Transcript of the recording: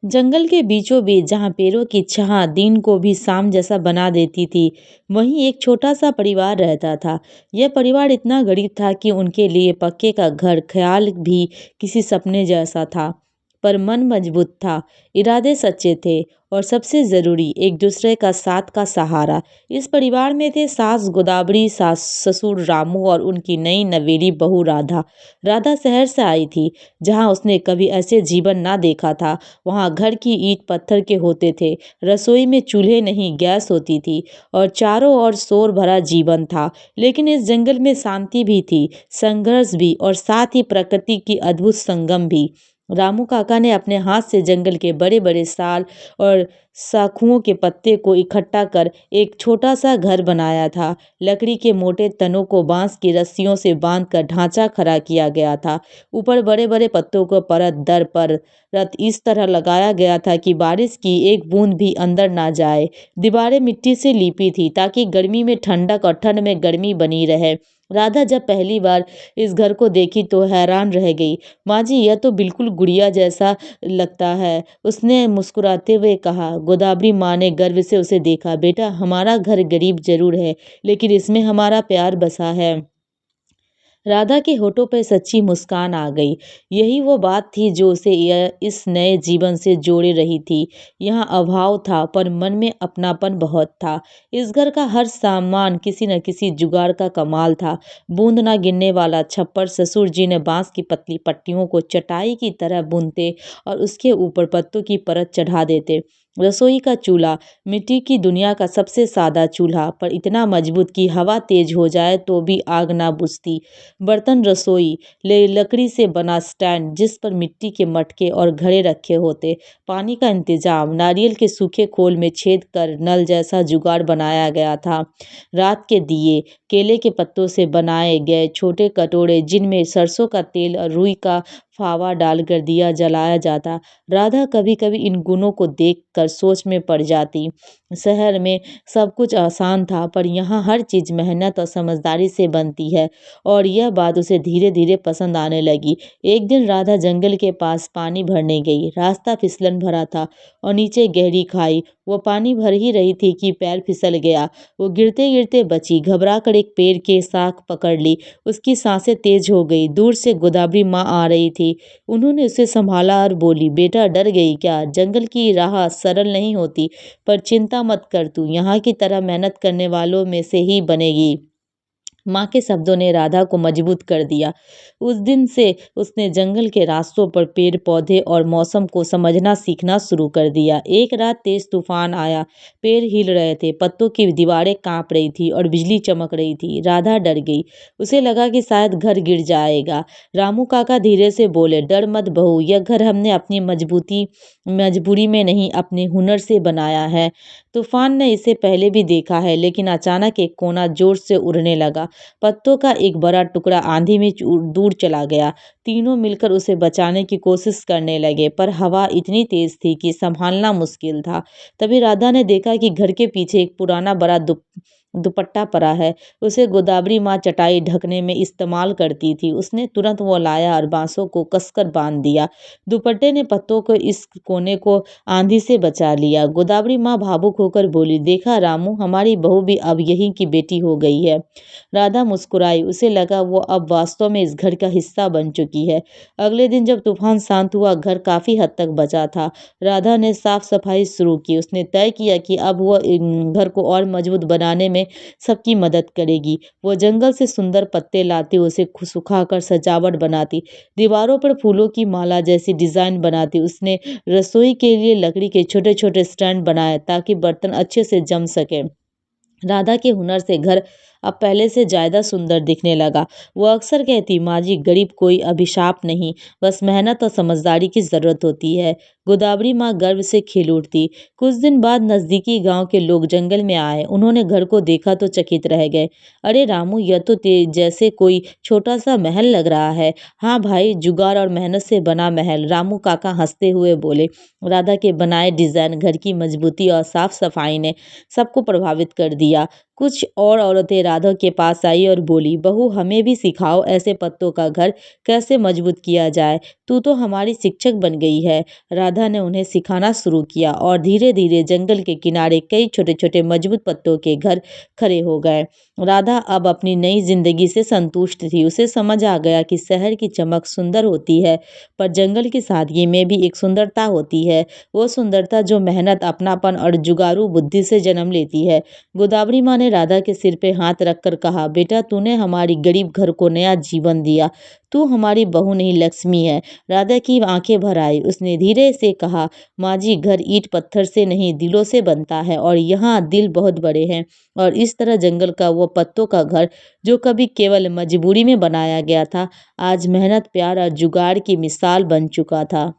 जंगल के बीचों बीच जहाँ पेड़ों की छां दिन को भी शाम जैसा बना देती थी, वहीं एक छोटा सा परिवार रहता था। यह परिवार इतना गरीब था कि उनके लिए पक्के का घर ख्याल भी किसी सपने जैसा था। पर मन मजबूत था, इरादे सच्चे थे, और सबसे जरूरी एक दूसरे का साथ का सहारा। इस परिवार में थे सास गोदावरी, सास ससुर रामू और उनकी नई नवेली बहू राधा। राधा शहर से आई थी, जहाँ उसने कभी ऐसे जीवन ना देखा था। वहाँ घर की ईंट पत्थर के होते थे, रसोई में चूल्हे नहीं गैस होती थी, और चारों ओर शोर भरा जीवन था। लेकिन इस जंगल में शांति भी थी, संघर्ष भी, और साथ ही प्रकृति की अद्भुत संगम भी। रामू काका ने अपने हाथ से जंगल के बड़े बड़े साल और शाखुओं के पत्ते को इकट्ठा कर एक छोटा सा घर बनाया था। लकड़ी के मोटे तनों को बांस की रस्सियों से बांधकर ढांचा खड़ा किया गया था। ऊपर बड़े बड़े पत्तों को परत दर पर रत इस तरह लगाया गया था कि बारिश की एक बूंद भी अंदर ना जाए। दीवारें मिट्टी से लीपी थी ताकि गर्मी में ठंडक और ठंड में गर्मी बनी रहे। राधा जब पहली बार इस घर को देखी तो हैरान रह गई। माँ जी, यह तो बिल्कुल गुड़िया जैसा लगता है, उसने मुस्कुराते हुए कहा। गोदावरी माँ ने गर्व से उसे देखा। बेटा, हमारा घर गरीब जरूर है, लेकिन इसमें हमारा प्यार बसा है। राधा के होठों पर सच्ची मुस्कान आ गई। यही वो बात थी जो उसे इस नए जीवन से जोड़े रही थी। यहाँ अभाव था, पर मन में अपनापन बहुत था। इस घर का हर सामान किसी न किसी जुगाड़ का कमाल था। बूंद ना गिरने वाला छप्पर ससुर जी ने बांस की पतली पट्टियों को चटाई की तरह बुनते और उसके ऊपर पत्तों की परत चढ़ा देते। रसोई का चूल्हा मिट्टी की दुनिया का सबसे सादा चूल्हा, पर इतना मजबूत कि हवा तेज हो जाए तो भी आग ना बुझती। बर्तन रसोई ले लकड़ी से बना स्टैंड जिस पर मिट्टी के मटके और घड़े रखे होते। पानी का इंतजाम नारियल के सूखे खोल में छेद कर नल जैसा जुगाड़ बनाया गया था। रात के दिए केले के पत्तों से बनाए गए छोटे कटोरे जिनमें सरसों का तेल और रुई का फावा डालकर दिया जलाया जाता। राधा कभी कभी इन गुणों को देखकर सोच में पड़ जाती। शहर में सब कुछ आसान था, पर यहाँ हर चीज मेहनत और समझदारी से बनती है, और यह बात उसे धीरे धीरे पसंद आने लगी। एक दिन राधा जंगल के पास पानी भरने गई। रास्ता फिसलन भरा था और नीचे गहरी खाई। वो पानी भर ही रही थी कि पैर फिसल गया। वो गिरते गिरते बची। घबरा कर एक पेड़ के शाख पकड़ ली। उसकी सांसें तेज हो गई। दूर से गोदावरी माँ आ रही थी। उन्होंने उसे संभाला और बोली, बेटा, डर गई क्या? जंगल की राह सरल नहीं होती, पर चिंता मत कर, तू यहाँ की तरह मेहनत करने वालों में से ही बनेगी। माँ के शब्दों ने राधा को मजबूत कर दिया। उस दिन से उसने जंगल के रास्तों पर पेड़ पौधे और मौसम को समझना सीखना शुरू कर दिया। एक रात तेज तूफान आया। पेड़ हिल रहे थे, पत्तों की दीवारें कांप रही थी और बिजली चमक रही थी। राधा डर गई। उसे लगा कि शायद घर गिर जाएगा। रामू काका धीरे से बोले, डर मत बहू, यह घर हमने अपनी मजबूरी में नहीं, अपने हुनर से बनाया है। तूफान ने इसे पहले भी देखा है, लेकिन अचानक एक कोना जोर से उड़ने लगा। पत्तों का एक बड़ा टुकड़ा आंधी में दूर चला गया। तीनों मिलकर उसे बचाने की कोशिश करने लगे, पर हवा इतनी तेज थी कि संभालना मुश्किल था। तभी राधा ने देखा कि घर के पीछे एक पुराना बड़ा दुपट्टा पड़ा है। उसे गोदावरी माँ चटाई ढकने में इस्तेमाल करती थी। उसने तुरंत वो लाया और बांसों को कसकर बांध दिया। दुपट्टे ने पत्तों को इस कोने को आंधी से बचा लिया। गोदावरी माँ भावुक होकर बोली, देखा रामू, हमारी बहू भी अब यहीं की बेटी हो गई है। राधा मुस्कुराई। उसे लगा वो अब वास्तव में इस घर का हिस्सा बन चुकी है। अगले दिन जब तूफान शांत हुआ, घर काफी हद तक बचा था। राधा ने साफ सफाई शुरू की। उसने तय किया कि अब वह घर को और मजबूत बनाने में सबकी मदद करेगी। वो जंगल से सुंदर पत्ते लाती, उसे सुखाकर सजावट बनाती, दीवारों पर फूलों की माला जैसी डिजाइन बनाती। उसने रसोई के लिए लकड़ी के छोटे छोटे स्टैंड बनाए ताकि बर्तन अच्छे से जम सके। राधा के हुनर से घर अब पहले से ज्यादा सुंदर दिखने लगा। वो अक्सर कहती, माँ जी, गरीब कोई अभिशाप नहीं, बस मेहनत और समझदारी की जरूरत होती है। गोदावरी माँ गर्व से खिल उठती। कुछ दिन बाद नजदीकी गांव के लोग जंगल में आए। उन्होंने घर को देखा तो चकित रह गए। अरे रामू, यह तो जैसे कोई छोटा सा महल लग रहा है। हाँ भाई, जुगाड़ और मेहनत से बना महल, रामू काका हंसते हुए बोले। राधा के बनाए डिजाइन, घर की मजबूती और साफ सफाई ने सबको प्रभावित कर दिया। कुछ और औरतें राधा के पास आई और बोली, बहू हमें भी सिखाओ ऐसे पत्तों का घर कैसे मजबूत किया जाए। तू तो हमारी शिक्षक बन गई है। राधा ने उन्हें सिखाना शुरू किया और धीरे धीरे जंगल के किनारे कई छोटे छोटे मजबूत पत्तों के घर खड़े हो गए। राधा अब अपनी नई जिंदगी से संतुष्ट थी। उसे समझ आ गया कि शहर की चमक सुंदर होती है, पर जंगल की सादगी में भी एक सुंदरता होती है। वो सुंदरता जो मेहनत, अपनापन और जुगाड़ू बुद्धि से जन्म लेती है। गोदावरी माँ ने राधा के सिर पे हाथ रखकर कहा, बेटा तूने हमारी गरीब घर को नया जीवन दिया। तू हमारी बहू नहीं, लक्ष्मी है। राधा की आंखें भर आई। उसने धीरे से कहा, माँ जी, घर ईंट पत्थर से नहीं दिलों से बनता है, और यहाँ दिल बहुत बड़े हैं। और इस तरह जंगल का वो पत्तों का घर जो कभी केवल मजबूरी में बनाया गया था, आज मेहनत, प्यार और जुगाड़ की मिसाल बन चुका था।